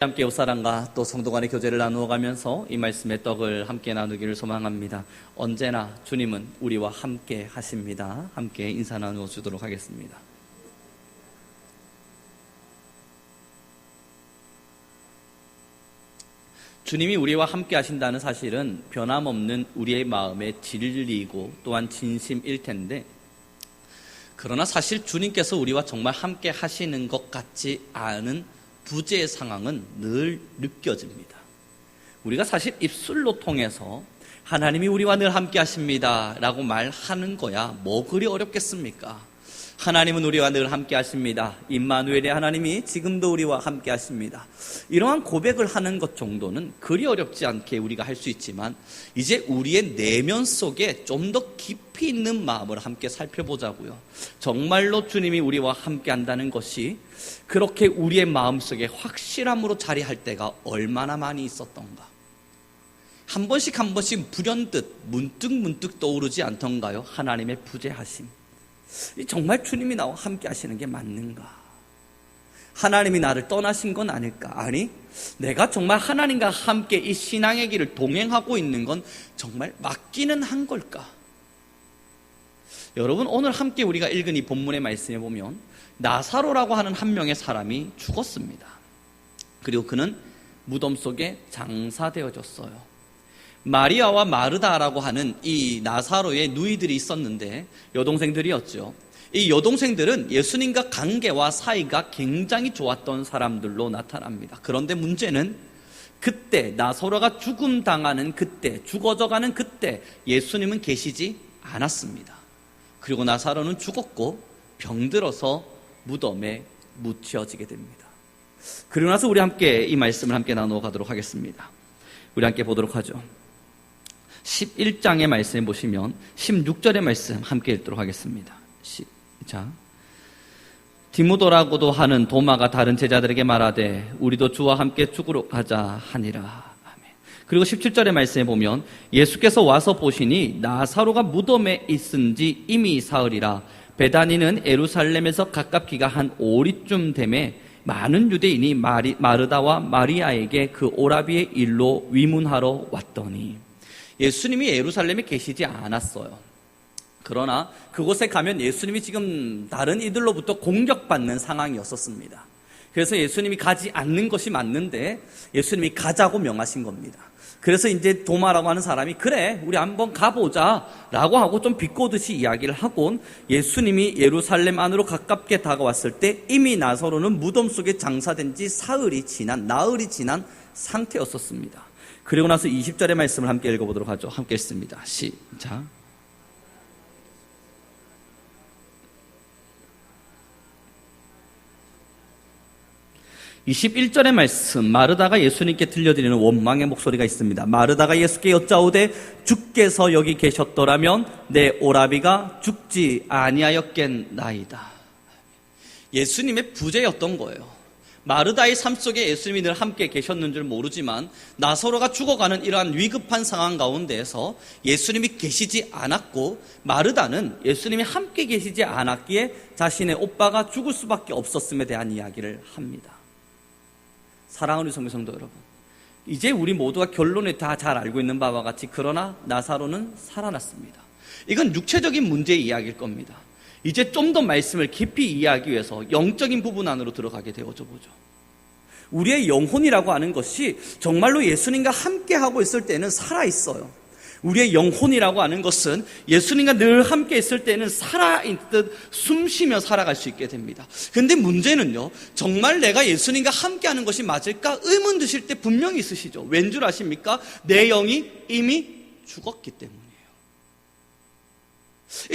함께 옷사랑과 또 성도 간의 교제를 나누어 가면서 이 말씀의 떡을 함께 나누기를 소망합니다. 언제나 주님은 우리와 함께 하십니다. 함께 인사 나누어 주도록 하겠습니다. 주님이 우리와 함께 하신다는 사실은 변함없는 우리의 마음의 진리이고 또한 진심일 텐데, 그러나 사실 주님께서 우리와 정말 함께 하시는 것 같지 않은 부재의 상황은 늘 느껴집니다. 우리가 사실 입술로 통해서 하나님이 우리와 늘 함께 하십니다 라고 말하는 거야 뭐 그리 어렵겠습니까? 하나님은 우리와 늘 함께 하십니다. 임마누엘의 하나님이 지금도 우리와 함께 하십니다. 이러한 고백을 하는 것 정도는 그리 어렵지 않게 우리가 할 수 있지만, 이제 우리의 내면 속에 좀 더 깊이 있는 마음을 함께 살펴보자고요. 정말로 주님이 우리와 함께 한다는 것이 그렇게 우리의 마음속에 확실함으로 자리할 때가 얼마나 많이 있었던가. 한 번씩 불현듯 문득 떠오르지 않던가요? 하나님의 부재하심. 정말 주님이 나와 함께 하시는 게 맞는가? 하나님이 나를 떠나신 건 아닐까? 아니, 내가 정말 하나님과 함께 이 신앙의 길을 동행하고 있는 건 정말 맞기는 한 걸까? 여러분, 오늘 함께 우리가 읽은 이 본문의 말씀에 보면 나사로라고 하는 한 명의 사람이 죽었습니다. 그리고 그는 무덤 속에 장사되어졌어요. 마리아와 마르다라고 하는 이 나사로의 누이들이 있었는데, 여동생들이었죠. 이 여동생들은 예수님과 관계와 사이가 굉장히 좋았던 사람들로 나타납니다. 그런데 문제는 그때 나사로가 죽음당하는 그때, 죽어져가는 그때 예수님은 계시지 않았습니다. 그리고 나사로는 죽었고 병들어서 무덤에 묻혀지게 됩니다. 그리고 나서 우리 함께 이 말씀을 함께 나누어 가도록 하겠습니다. 우리 함께 보도록 하죠. 11장의 말씀에 보시면 16절의 말씀 함께 읽도록 하겠습니다. 시작. 디모도라고도 하는 도마가 다른 제자들에게 말하되 우리도 주와 함께 죽으러 가자 하니라. 아멘. 그리고 17절의 말씀에 보면 예수께서 와서 보시니 나사로가 무덤에 있은지 이미 사흘이라. 베다니는 예루살렘에서 가깝기가 한 5리쯤 되매 많은 유대인이 마르다와 마리아에게 그 오라비의 일로 위문하러 왔더니, 예수님이 예루살렘에 계시지 않았어요. 그러나 그곳에 가면 예수님이 지금 다른 이들로부터 공격받는 상황이었었습니다. 그래서 예수님이 가지 않는 것이 맞는데 예수님이 가자고 명하신 겁니다. 그래서 이제 도마라고 하는 사람이 그래 우리 한번 가보자 라고 하고 좀 비꼬듯이 이야기를 하곤, 예수님이 예루살렘 안으로 가깝게 다가왔을 때 이미 나사로는 무덤 속에 장사된 지 나흘이 지난 상태였었습니다. 그리고 나서 20절의 말씀을 함께 읽어보도록 하죠. 함께 읽습니다. 시작. (21절의) 말씀, 마르다가 예수님께 들려드리는 원망의 목소리가 있습니다. 마르다가 예수께 여짜오되 주께서 여기 계셨더라면 내 오라비가 죽지 아니하였겠나이다. 예수님의 부재였던 거예요. 마르다의 삶 속에 예수님이 늘 함께 계셨는 줄 모르지만 나사로가 죽어가는 이러한 위급한 상황 가운데에서 예수님이 계시지 않았고, 마르다는 예수님이 함께 계시지 않았기에 자신의 오빠가 죽을 수밖에 없었음에 대한 이야기를 합니다. 사랑하는 성도 여러분, 이제 우리 모두가 결론에 다 잘 알고 있는 바와 같이 그러나 나사로는 살아났습니다. 이건 육체적인 문제의 이야기일 겁니다. 이제 좀 더 말씀을 깊이 이해하기 위해서 영적인 부분 안으로 들어가게 되어져 보죠. 우리의 영혼이라고 하는 것이 정말로 예수님과 함께하고 있을 때는 살아있어요. 우리의 영혼이라고 하는 것은 예수님과 늘 함께 있을 때는 살아있듯 숨쉬며 살아갈 수 있게 됩니다. 근데 문제는요, 정말 내가 예수님과 함께하는 것이 맞을까 의문 드실 때 분명히 있으시죠. 왠 줄 아십니까? 내 영이 이미 죽었기 때문에.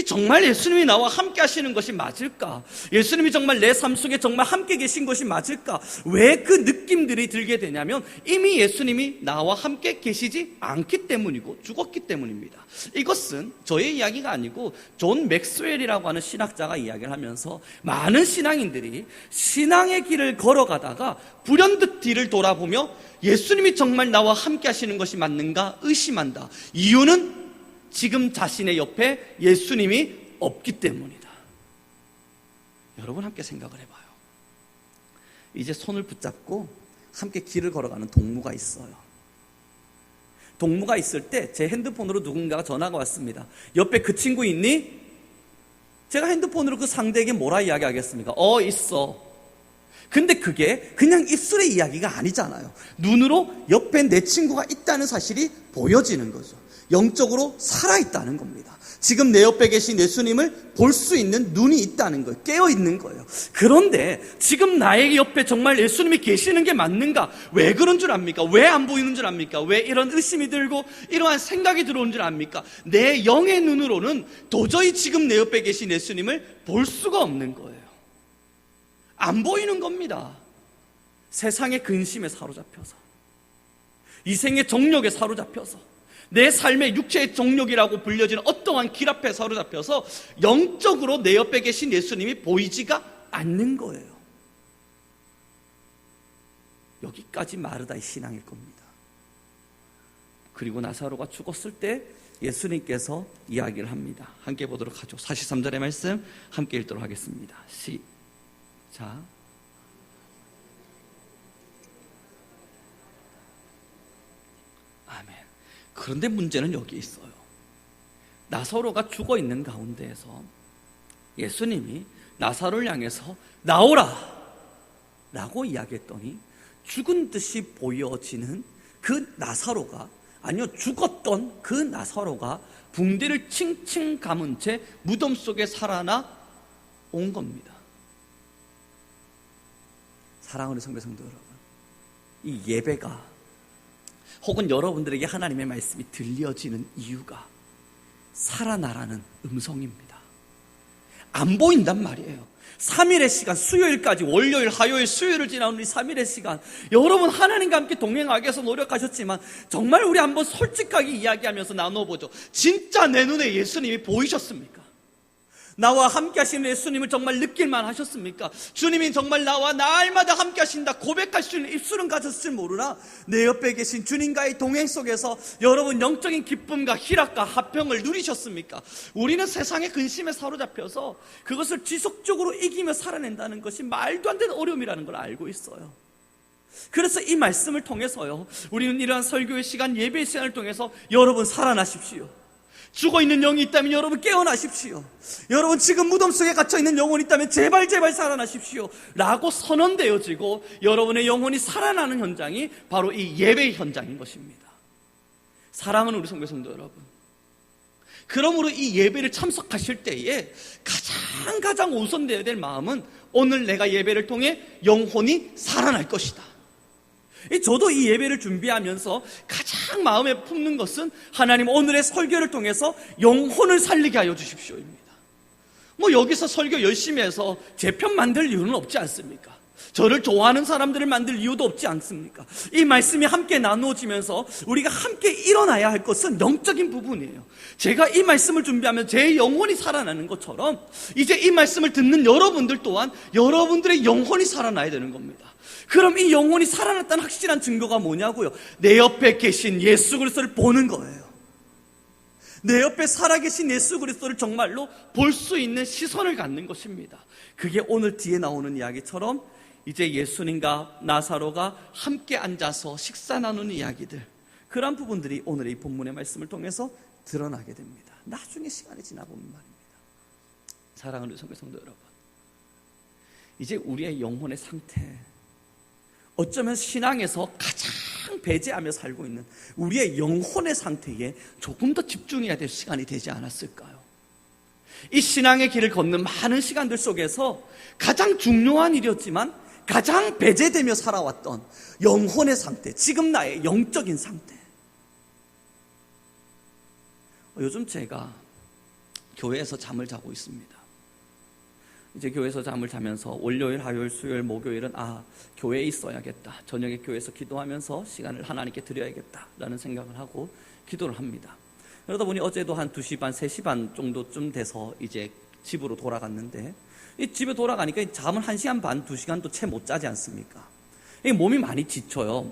정말 예수님이 나와 함께 하시는 것이 맞을까? 예수님이 정말 내 삶 속에 정말 함께 계신 것이 맞을까? 왜 그 느낌들이 들게 되냐면 이미 예수님이 나와 함께 계시지 않기 때문이고 죽었기 때문입니다. 이것은 저의 이야기가 아니고 존 맥스웰이라고 하는 신학자가 이야기를 하면서 많은 신앙인들이 신앙의 길을 걸어가다가 불현듯 뒤를 돌아보며 예수님이 정말 나와 함께 하시는 것이 맞는가 의심한다. 이유는 지금 자신의 옆에 예수님이 없기 때문이다. 여러분 함께 생각을 해봐요. 이제 손을 붙잡고 함께 길을 걸어가는 동무가 있어요. 동무가 있을 때 제 핸드폰으로 누군가가 전화가 왔습니다. 옆에 그 친구 있니? 제가 핸드폰으로 그 상대에게 뭐라 이야기하겠습니까? 있어. 근데 그게 그냥 입술의 이야기가 아니잖아요. 눈으로 옆에 내 친구가 있다는 사실이 보여지는 거죠. 영적으로 살아있다는 겁니다. 지금 내 옆에 계신 예수님을 볼 수 있는 눈이 있다는 거예요. 깨어있는 거예요. 그런데 지금 나의 옆에 정말 예수님이 계시는 게 맞는가? 왜 그런 줄 압니까? 왜 안 보이는 줄 압니까? 왜 이런 의심이 들고 이러한 생각이 들어오는 줄 압니까? 내 영의 눈으로는 도저히 지금 내 옆에 계신 예수님을 볼 수가 없는 거예요. 안 보이는 겁니다. 세상의 근심에 사로잡혀서, 이생의 정욕에 사로잡혀서, 내 삶의 육체의 정욕이라고 불려지는 어떠한 길 앞에 사로잡혀서 영적으로 내 옆에 계신 예수님이 보이지가 않는 거예요. 여기까지 마르다의 신앙일 겁니다. 그리고 나사로가 죽었을 때 예수님께서 이야기를 합니다. 함께 보도록 하죠. 43절의 말씀 함께 읽도록 하겠습니다. 시작. 아멘. 그런데 문제는 여기 있어요. 나사로가 죽어 있는 가운데에서 예수님이 나사로를 향해서 나오라 라고 이야기했더니 죽은 듯이 보여지는 그 나사로가, 아니요, 죽었던 그 나사로가 붕대를 칭칭 감은 채 무덤 속에 살아나 온 겁니다. 사랑하는 성도 여러분, 이 예배가 혹은 여러분들에게 하나님의 말씀이 들려지는 이유가 살아나라는 음성입니다. 안 보인단 말이에요. 3일의 시간, 수요일까지, 월요일, 화요일, 수요일을 지나온 이 3일의 시간, 여러분 하나님과 함께 동행하기 위해서 노력하셨지만 정말 우리 한번 솔직하게 이야기하면서 나눠보죠. 진짜 내 눈에 예수님이 보이셨습니까? 나와 함께 하시는 예수님을 정말 느낄만 하셨습니까? 주님이 정말 나와 날마다 함께 하신다 고백할 수 있는 입술은 가졌을 모르나 내 옆에 계신 주님과의 동행 속에서 여러분 영적인 기쁨과 희락과 화평을 누리셨습니까? 우리는 세상의 근심에 사로잡혀서 그것을 지속적으로 이기며 살아낸다는 것이 말도 안 되는 어려움이라는 걸 알고 있어요. 그래서 이 말씀을 통해서요, 우리는 이러한 설교의 시간, 예배의 시간을 통해서 여러분 살아나십시오. 죽어있는 영이 있다면 여러분 깨어나십시오. 여러분 지금 무덤 속에 갇혀있는 영혼이 있다면 제발 살아나십시오 라고 선언되어지고 여러분의 영혼이 살아나는 현장이 바로 이 예배의 현장인 것입니다. 사랑하는 우리 성도 여러분, 그러므로 이 예배를 참석하실 때에 가장 우선되어야 될 마음은 오늘 내가 예배를 통해 영혼이 살아날 것이다. 저도 이 예배를 준비하면서 가장 마음에 품는 것은 하나님 오늘의 설교를 통해서 영혼을 살리게 하여 주십시오입니다. 여기서 설교 열심히 해서 제 편 만들 이유는 없지 않습니까? 저를 좋아하는 사람들을 만들 이유도 없지 않습니까? 이 말씀이 함께 나누어지면서 우리가 함께 일어나야 할 것은 영적인 부분이에요. 제가 이 말씀을 준비하면 제 영혼이 살아나는 것처럼 이제 이 말씀을 듣는 여러분들 또한 여러분들의 영혼이 살아나야 되는 겁니다. 그럼 이 영혼이 살아났다는 확실한 증거가 뭐냐고요? 내 옆에 계신 예수 그리스도를 보는 거예요. 내 옆에 살아계신 예수 그리스도를 정말로 볼 수 있는 시선을 갖는 것입니다. 그게 오늘 뒤에 나오는 이야기처럼 이제 예수님과 나사로가 함께 앉아서 식사 나누는 이야기들, 그런 부분들이 오늘 이 본문의 말씀을 통해서 드러나게 됩니다. 나중에 시간이 지나보면 말입니다. 사랑하는 성도 여러분, 이제 우리의 영혼의 상태, 어쩌면 신앙에서 가장 배제하며 살고 있는 우리의 영혼의 상태에 조금 더 집중해야 될 시간이 되지 않았을까요? 이 신앙의 길을 걷는 많은 시간들 속에서 가장 중요한 일이었지만 가장 배제되며 살아왔던 영혼의 상태, 지금 나의 영적인 상태. 요즘 제가 교회에서 잠을 자고 있습니다. 이제 교회에서 잠을 자면서 월요일, 화요일, 수요일, 목요일은 교회에 있어야겠다, 저녁에 교회에서 기도하면서 시간을 하나님께 드려야겠다라는 생각을 하고 기도를 합니다. 그러다 보니 어제도 한 2시 반, 3시 반 정도쯤 돼서 이제 집으로 돌아갔는데, 이 집에 돌아가니까 잠을 1시간 반, 2시간도 채 못 자지 않습니까? 몸이 많이 지쳐요.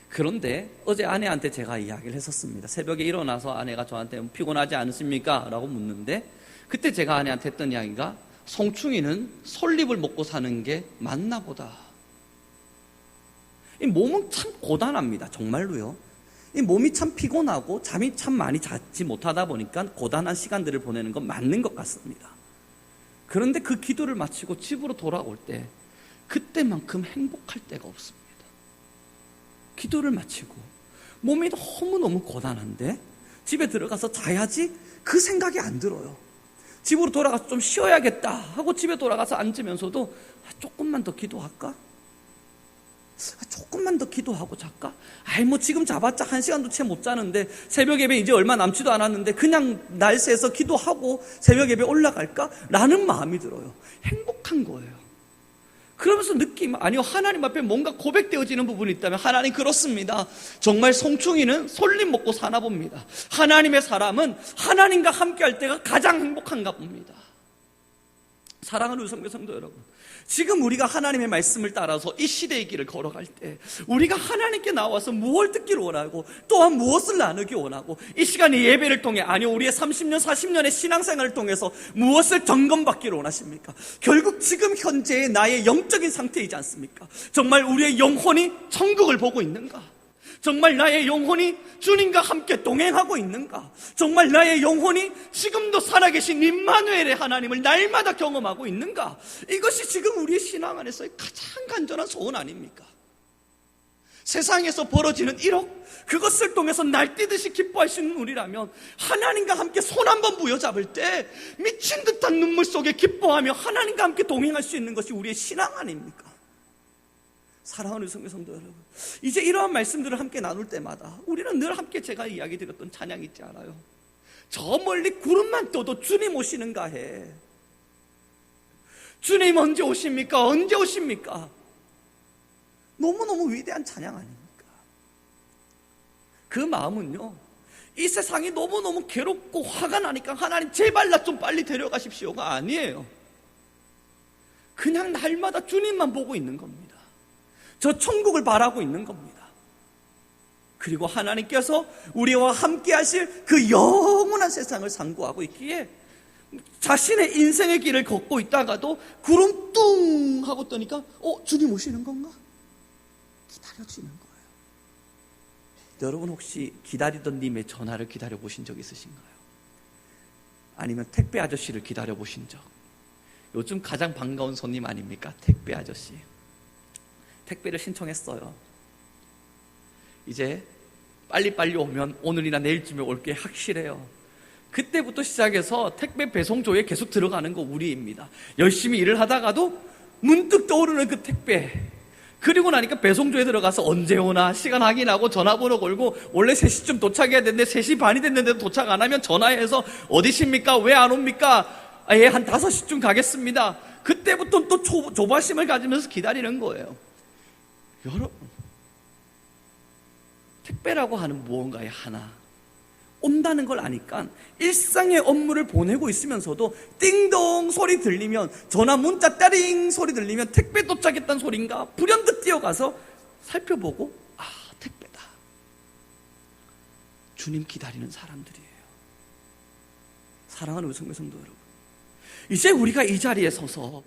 그런데 어제 아내한테 제가 이야기를 했었습니다. 새벽에 일어나서 아내가 저한테 피곤하지 않으십니까? 라고 묻는데, 그때 제가 아내한테 했던 이야기가 송충이는 솔잎을 먹고 사는 게 맞나 보다. 이 몸은 참 고단합니다. 정말로요. 이 몸이 참 피곤하고 잠이 참 많이 자지 못하다 보니까 고단한 시간들을 보내는 건 맞는 것 같습니다. 그런데 그 기도를 마치고 집으로 돌아올 때 그때만큼 행복할 때가 없습니다. 기도를 마치고 몸이 너무너무 고단한데 집에 들어가서 자야지 그 생각이 안 들어요. 집으로 돌아가서 좀 쉬어야겠다 하고 집에 돌아가서 앉으면서도 조금만 더 기도할까? 조금만 더 기도하고 잘까? 뭐 지금 자봤자 1시간도 채 못 자는데 새벽 예배 이제 얼마 남지도 않았는데 그냥 날새서 기도하고 새벽 예배 올라갈까? 라는 마음이 들어요. 행복한 거예요. 그러면서 아니요, 하나님 앞에 뭔가 고백되어지는 부분이 있다면, 하나님 그렇습니다. 정말 송충이는 솔잎 먹고 사나 봅니다. 하나님의 사람은 하나님과 함께 할 때가 가장 행복한가 봅니다. 사랑하는 우리 성도 여러분, 지금 우리가 하나님의 말씀을 따라서 이 시대의 길을 걸어갈 때 우리가 하나님께 나와서 무엇을 듣기를 원하고 또한 무엇을 나누기 원하고 이 시간에 예배를 통해, 아니요, 우리의 30년 40년의 신앙생활을 통해서 무엇을 점검받기를 원하십니까? 결국 지금 현재의 나의 영적인 상태이지 않습니까? 정말 우리의 영혼이 천국을 보고 있는가? 정말 나의 영혼이 주님과 함께 동행하고 있는가? 정말 나의 영혼이 지금도 살아계신 임마누엘의 하나님을 날마다 경험하고 있는가? 이것이 지금 우리의 신앙 안에서의 가장 간절한 소원 아닙니까? 세상에서 벌어지는 1억, 그것을 통해서 날뛰듯이 기뻐할 수 있는 우리라면 하나님과 함께 손 한번 부여잡을 때 미친 듯한 눈물 속에 기뻐하며 하나님과 함께 동행할 수 있는 것이 우리의 신앙 아닙니까? 사랑하는 성도 여러분, 이제 이러한 말씀들을 함께 나눌 때마다 우리는 늘 함께 제가 이야기 드렸던 찬양이 있지 않아요? 저 멀리 구름만 떠도 주님 오시는가 해. 주님 언제 오십니까? 언제 오십니까? 너무너무 위대한 찬양 아닙니까? 그 마음은요, 이 세상이 너무너무 괴롭고 화가 나니까 하나님 제발 나 좀 빨리 데려가십시오가 아니에요. 그냥 날마다 주님만 보고 있는 겁니다. 저 천국을 바라고 있는 겁니다. 그리고 하나님께서 우리와 함께 하실 그 영원한 세상을 상고하고 있기에 자신의 인생의 길을 걷고 있다가도 구름 뚱 하고 뜨니까 주님 오시는 건가? 기다려지는 거예요. 여러분 혹시 기다리던 님의 전화를 기다려보신 적 있으신가요? 아니면 택배 아저씨를 기다려보신 적? 요즘 가장 반가운 손님 아닙니까? 택배 아저씨. 택배를 신청했어요. 이제 빨리빨리 오면 오늘이나 내일쯤에 올 게 확실해요. 그때부터 시작해서 택배 배송조에 계속 들어가는 거 우리입니다. 열심히 일을 하다가도 문득 떠오르는 그 택배, 그리고 나니까 배송조에 들어가서 언제 오나 시간 확인하고 전화번호 걸고, 원래 3시쯤 도착해야 되는데 3시 반이 됐는데도 도착 안 하면 전화해서 어디십니까? 왜 안 옵니까? 한 5시쯤 가겠습니다. 그때부터 또 조바심을 가지면서 기다리는 거예요. 여러분, 택배라고 하는 무언가의 하나 온다는 걸 아니까 일상의 업무를 보내고 있으면서도 띵동 소리 들리면, 전화 문자 따링 소리 들리면 택배 도착했다는 소리인가 불현듯 뛰어가서 살펴보고, 택배다. 주님 기다리는 사람들이에요. 사랑하는 성도 여러분, 이제 우리가 이 자리에 서서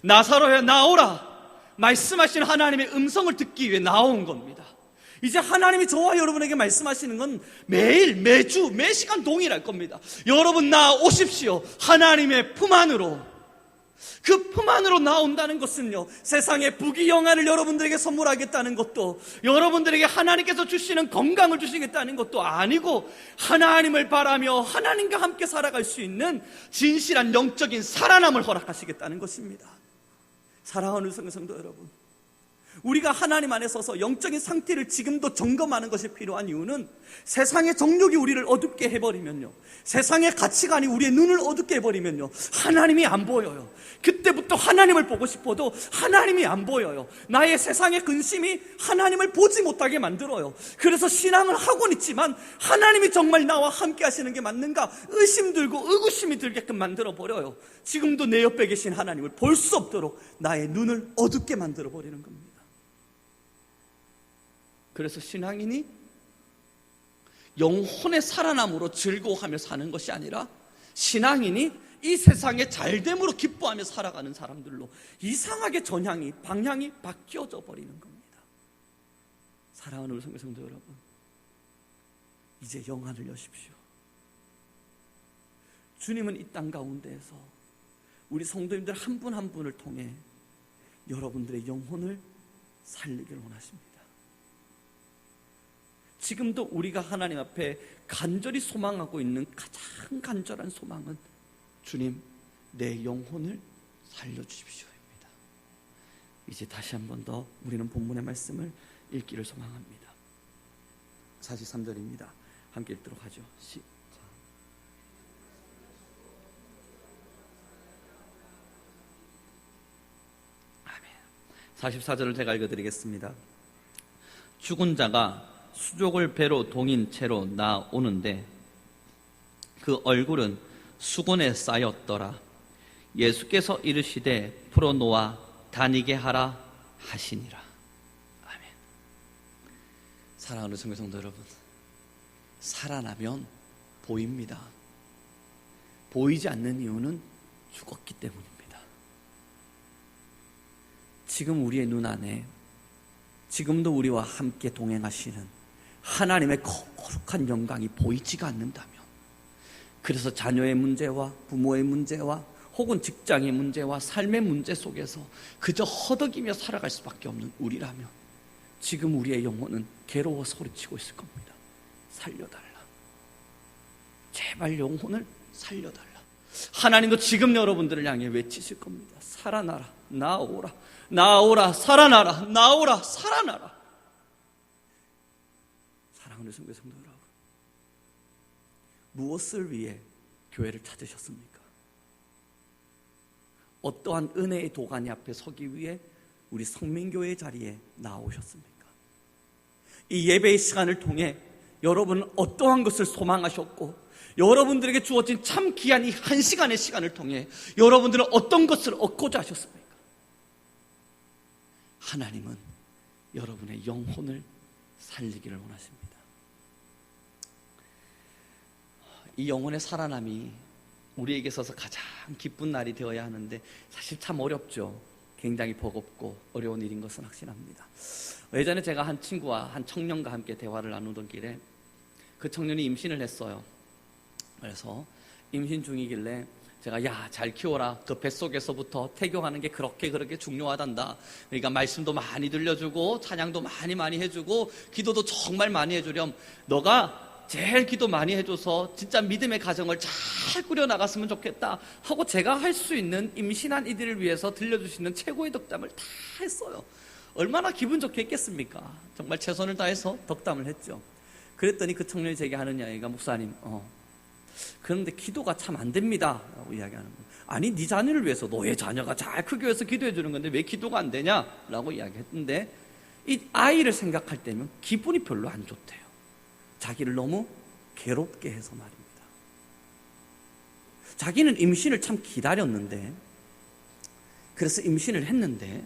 나사로야 나오라 말씀하신 하나님의 음성을 듣기 위해 나온 겁니다. 이제 하나님이 저와 여러분에게 말씀하시는 건 매일, 매주, 매시간 동일할 겁니다. 여러분 나오십시오. 하나님의 품 안으로. 그 품 안으로 나온다는 것은요, 세상의 부귀영화를 여러분들에게 선물하겠다는 것도, 여러분들에게 하나님께서 주시는 건강을 주시겠다는 것도 아니고, 하나님을 바라며 하나님과 함께 살아갈 수 있는 진실한 영적인 살아남을 허락하시겠다는 것입니다. 사랑하는 성도 여러분, 우리가 하나님 안에 서서 영적인 상태를 지금도 점검하는 것이 필요한 이유는, 세상의 정욕이 우리를 어둡게 해버리면요, 세상의 가치관이 우리의 눈을 어둡게 해버리면요, 하나님이 안 보여요. 그때부터 하나님을 보고 싶어도 하나님이 안 보여요. 나의 세상의 근심이 하나님을 보지 못하게 만들어요. 그래서 신앙을 하고는 있지만 하나님이 정말 나와 함께 하시는 게 맞는가 의심 들고 의구심이 들게끔 만들어버려요. 지금도 내 옆에 계신 하나님을 볼 수 없도록 나의 눈을 어둡게 만들어버리는 겁니다. 그래서 신앙인이 영혼의 살아남으로 즐거워하며 사는 것이 아니라, 신앙인이 이 세상의 잘됨으로 기뻐하며 살아가는 사람들로 이상하게 방향이 바뀌어져 버리는 겁니다. 사랑하는 우리 성도 여러분, 이제 영안을 여십시오. 주님은 이 땅 가운데에서 우리 성도님들 한 분 한 분을 통해 여러분들의 영혼을 살리기를 원하십니다. 지금도 우리가 하나님 앞에 간절히 소망하고 있는 가장 간절한 소망은 주님, 내 영혼을 살려주십시오입니다. 이제 다시 한 번 더 우리는 본문의 말씀을 읽기를 소망합니다. 43절입니다. 함께 읽도록 하죠. 시작. 아멘. 44절을 제가 읽어드리겠습니다. 죽은 자가 수족을 배로 동인 채로 나오는데 그 얼굴은 수건에 쌓였더라. 예수께서 이르시되 풀어놓아 다니게 하라 하시니라. 아멘. 사랑하는 성도 여러분, 살아나면 보입니다. 보이지 않는 이유는 죽었기 때문입니다. 지금 우리의 눈 안에 지금도 우리와 함께 동행하시는 하나님의 거룩한 영광이 보이지가 않는다면, 그래서 자녀의 문제와 부모의 문제와 혹은 직장의 문제와 삶의 문제 속에서 그저 허덕이며 살아갈 수밖에 없는 우리라면 지금 우리의 영혼은 괴로워 소리치고 있을 겁니다. 살려달라. 제발 영혼을 살려달라. 하나님도 지금 여러분들을 향해 외치실 겁니다. 살아나라, 나오라, 나오라, 살아나라, 나오라, 살아나라. 사랑하는 성도 여러분, 무엇을 위해 교회를 찾으셨습니까? 어떠한 은혜의 도가니 앞에 서기 위해 우리 성민교회 자리에 나오셨습니까? 이 예배의 시간을 통해 여러분은 어떠한 것을 소망하셨고, 여러분들에게 주어진 참 귀한 이 한 시간의 시간을 통해 여러분들은 어떤 것을 얻고자 하셨습니까? 하나님은 여러분의 영혼을 살리기를 원하십니다. 이 영혼의 살아남이 우리에게 있어서 가장 기쁜 날이 되어야 하는데 사실 참 어렵죠. 굉장히 버겁고 어려운 일인 것은 확신합니다. 예전에 제가 한 친구와 한 청년과 함께 대화를 나누던 길에 그 청년이 임신을 했어요. 그래서 임신 중이길래 제가 야, 잘 키워라. 그 뱃속에서부터 태교하는 게 그렇게 중요하단다. 그러니까 말씀도 많이 들려주고 찬양도 많이 해주고 기도도 정말 많이 해주렴. 너가 제일 기도 많이 해줘서 진짜 믿음의 가정을 잘 꾸려나갔으면 좋겠다 하고 제가 할 수 있는 임신한 이들을 위해서 들려주시는 최고의 덕담을 다 했어요. 얼마나 기분 좋게 했겠습니까? 정말 최선을 다해서 덕담을 했죠. 그랬더니 그 청년이 제게 하는 이야기가, 목사님, 그런데 기도가 참 안 됩니다 라고 이야기하는 거예요. 아니, 네 자녀를 위해서, 너의 자녀가 잘 크기 위해서 기도해 주는 건데 왜 기도가 안 되냐? 라고 이야기했는데, 이 아이를 생각할 때면 기분이 별로 안 좋대요. 자기를 너무 괴롭게 해서 말입니다. 자기는 임신을 참 기다렸는데, 그래서 임신을 했는데,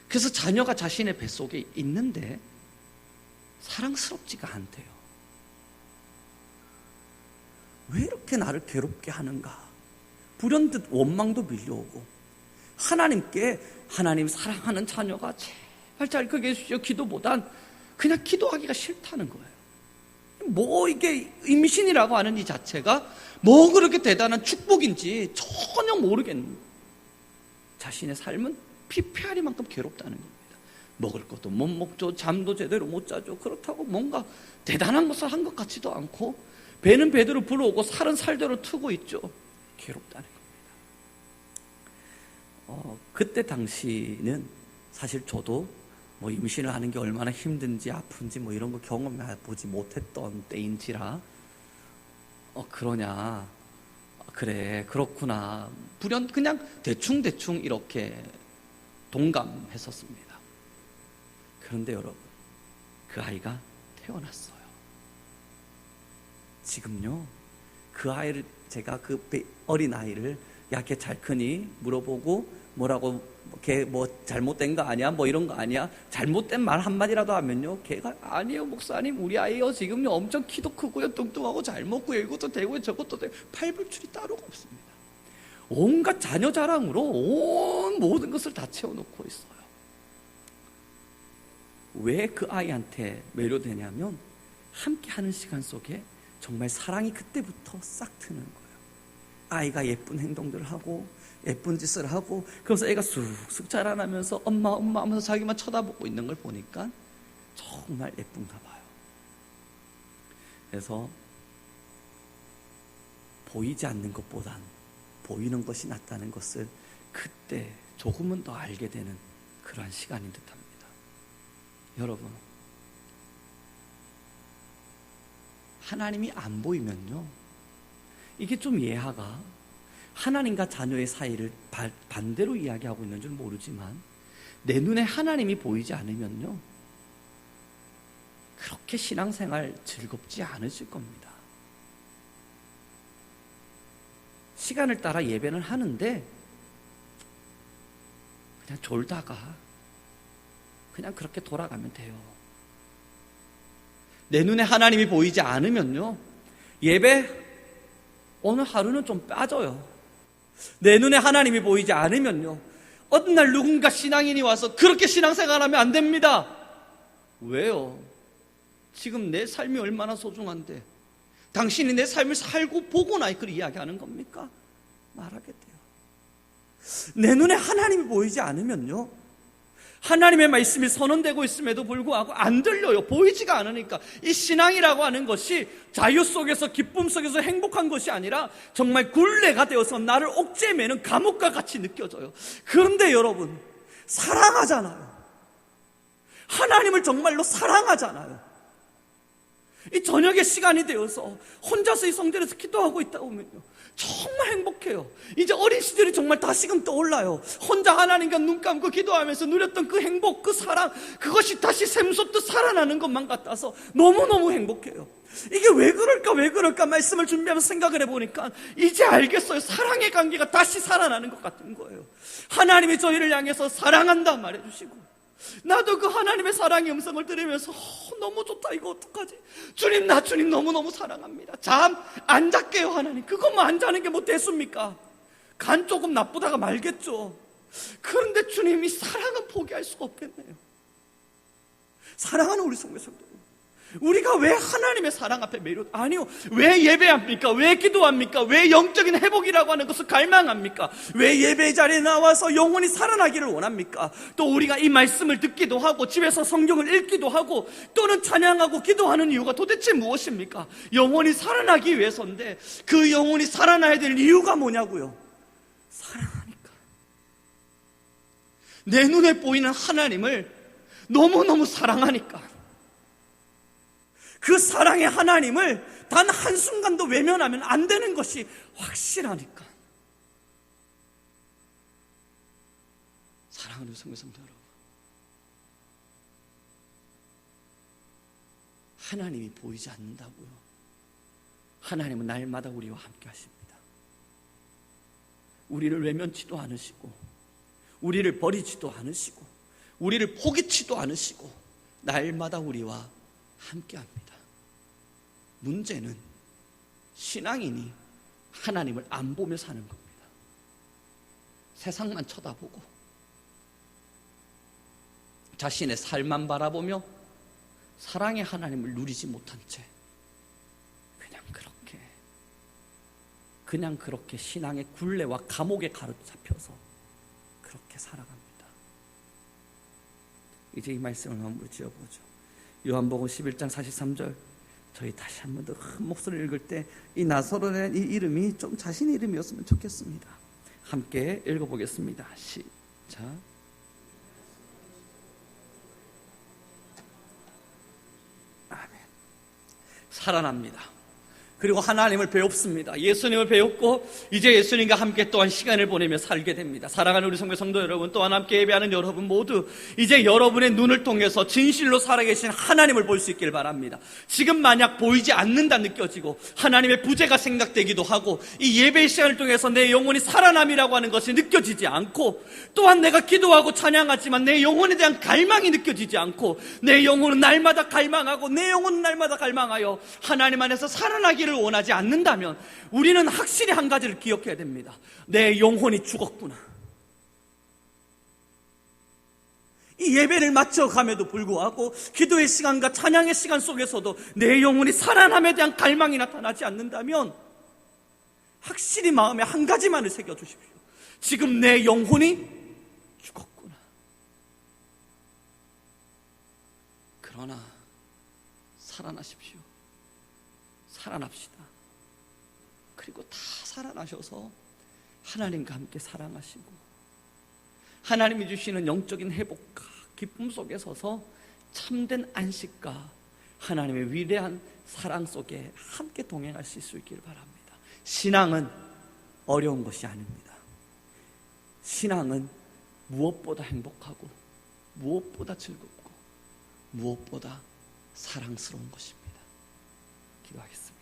그래서 자녀가 자신의 뱃속에 있는데 사랑스럽지가 않대요. 왜 이렇게 나를 괴롭게 하는가? 불현듯 원망도 밀려오고, 하나님께 하나님 사랑하는 자녀가 제발 잘 크게 해주시오 기도보단 그냥 기도하기가 싫다는 거예요. 뭐 이게 임신이라고 하는 이 자체가 뭐 그렇게 대단한 축복인지 전혀 모르겠는, 자신의 삶은 피폐하리만큼 괴롭다는 겁니다. 먹을 것도 못 먹죠. 잠도 제대로 못 자죠. 그렇다고 뭔가 대단한 것을 한 것 같지도 않고, 배는 배대로 불어오고 살은 살대로 트고 있죠. 괴롭다는 겁니다. 그때 당시는 사실 저도 뭐 임신을 하는 게 얼마나 힘든지 아픈지 뭐 이런 거 경험해보지 못했던 때인지라 그러냐, 그래 그렇구나, 그냥 대충 이렇게 동감했었습니다. 그런데 여러분, 그 아이가 태어났어요. 지금요, 그 아이를 제가 그 어린 아이를 야, 걔 잘 크니? 물어보고 뭐라고, 걔 뭐 잘못된 거 아니야? 뭐 이런 거 아니야? 잘못된 말 한마디라도 하면요, 걔가 아니에요 목사님, 우리 아이요 지금요 엄청 키도 크고요, 뚱뚱하고 잘 먹고요, 이것도 되고요, 저것도 되고, 팔불출이 따로가 없습니다. 온갖 자녀 자랑으로 온 모든 것을 다 채워놓고 있어요. 왜 그 아이한테 매료되냐면 함께 하는 시간 속에 정말 사랑이 그때부터 싹 트는 거예요. 아이가 예쁜 행동들을 하고 예쁜 짓을 하고, 그러면서 애가 쑥쑥 자라나면서 엄마 엄마 하면서 자기만 쳐다보고 있는 걸 보니까 정말 예쁜가 봐요. 그래서 보이지 않는 것보단 보이는 것이 낫다는 것을 그때 조금은 더 알게 되는 그러한 시간인 듯합니다. 여러분, 하나님이 안 보이면요, 이게 좀 예하가 하나님과 자녀의 사이를 반대로 이야기하고 있는 줄 모르지만, 내 눈에 하나님이 보이지 않으면요, 그렇게 신앙생활 즐겁지 않으실 겁니다. 시간을 따라 예배는 하는데 그냥 졸다가 그냥 그렇게 돌아가면 돼요. 내 눈에 하나님이 보이지 않으면요, 예배 어느 하루는 좀 빠져요. 내 눈에 하나님이 보이지 않으면요, 어느 날 누군가 신앙인이 와서 그렇게 신앙생활하면 안 됩니다. 왜요? 지금 내 삶이 얼마나 소중한데 당신이 내 삶을 살고 보고 나이 그렇게 이야기하는 겁니까? 말하겠대요. 내 눈에 하나님이 보이지 않으면요, 하나님의 말씀이 선언되고 있음에도 불구하고 안 들려요. 보이지가 않으니까. 이 신앙이라고 하는 것이 자유 속에서 기쁨 속에서 행복한 것이 아니라 정말 굴레가 되어서 나를 옥죄에 매는 감옥과 같이 느껴져요. 그런데 여러분, 사랑하잖아요. 하나님을 정말로 사랑하잖아요. 이 저녁의 시간이 되어서 혼자서 이 성전에서 기도하고 있다 보면요, 정말 행복해요. 이제 어린 시절이 정말 다시금 떠올라요. 혼자 하나님과 눈 감고 기도하면서 누렸던 그 행복, 그 사랑, 그것이 다시 샘솟듯 살아나는 것만 같아서 너무너무 행복해요. 이게 왜 그럴까 말씀을 준비하면서 생각을 해보니까 이제 알겠어요. 사랑의 관계가 다시 살아나는 것 같은 거예요. 하나님이 저희를 향해서 사랑한다 말해주시고, 나도 그 하나님의 사랑의 음성을 들으면서 너무 좋다, 이거 어떡하지? 주님, 나 주님 너무너무 사랑합니다. 잠 안 잤게요. 하나님, 그것만 안 자는 게 뭐 대수입니까? 간 조금 나쁘다가 말겠죠. 그런데 주님이 사랑은 포기할 수가 없겠네요. 사랑하는 우리 성도, 우리가 왜 하나님의 사랑 앞에 아니요, 왜 예배합니까? 왜 기도합니까? 왜 영적인 회복이라고 하는 것을 갈망합니까? 왜 예배 자리에 나와서 영혼이 살아나기를 원합니까? 또 우리가 이 말씀을 듣기도 하고 집에서 성경을 읽기도 하고 또는 찬양하고 기도하는 이유가 도대체 무엇입니까? 영혼이 살아나기 위해서인데, 그 영혼이 살아나야 될 이유가 뭐냐고요? 사랑하니까. 내 눈에 보이는 하나님을 너무너무 사랑하니까, 그 사랑의 하나님을 단 한순간도 외면하면 안 되는 것이 확실하니까. 사랑하는 성도 여러분, 하나님이 보이지 않는다고요? 하나님은 날마다 우리와 함께 하십니다. 우리를 외면치도 않으시고, 우리를 버리지도 않으시고, 우리를 포기치도 않으시고, 날마다 우리와 함께 합니다. 문제는 신앙인이 하나님을 안 보며 사는 겁니다. 세상만 쳐다보고 자신의 삶만 바라보며 사랑의 하나님을 누리지 못한 채 그냥 그렇게 신앙의 굴레와 감옥에 가로잡혀서 그렇게 살아갑니다. 이제 이 말씀을 한번 지어보죠. 요한복음 11장 43절, 저희 다시 한 번 더 큰 목소리를 읽을 때 이 나사로라는 이 이름이 좀 자신의 이름이었으면 좋겠습니다. 함께 읽어보겠습니다. 시작. 아멘. 살아납니다. 그리고 하나님을 배웁습니다. 예수님을 배웠고 이제 예수님과 함께 또한 시간을 보내며 살게 됩니다. 사랑하는 우리 성도 여러분, 또한 함께 예배하는 여러분 모두 이제 여러분의 눈을 통해서 진실로 살아계신 하나님을 볼 수 있길 바랍니다. 지금 만약 보이지 않는다 느껴지고 하나님의 부재가 생각되기도 하고 이 예배의 시간을 통해서 내 영혼이 살아남이라고 하는 것이 느껴지지 않고, 또한 내가 기도하고 찬양하지만 내 영혼에 대한 갈망이 느껴지지 않고, 내 영혼은 날마다 갈망하고 내 영혼은 날마다 갈망하여 하나님 안에서 살아나기를 원하지 않는다면 우리는 확실히 한 가지를 기억해야 됩니다. 내 영혼이 죽었구나. 이 예배를 마쳐감에도 불구하고 기도의 시간과 찬양의 시간 속에서도 내 영혼이 살아남에 대한 갈망이 나타나지 않는다면 확실히 마음에 한 가지만을 새겨주십시오. 지금 내 영혼이 죽었구나. 그러나 살아나십시오. 살아납시다. 그리고 다 살아나셔서 하나님과 함께 사랑하시고 하나님이 주시는 영적인 회복과 기쁨 속에 서서 참된 안식과 하나님의 위대한 사랑 속에 함께 동행하실 수 있기를 바랍니다. 신앙은 어려운 것이 아닙니다. 신앙은 무엇보다 행복하고 무엇보다 즐겁고 무엇보다 사랑스러운 것입니다. 기도하겠습니다.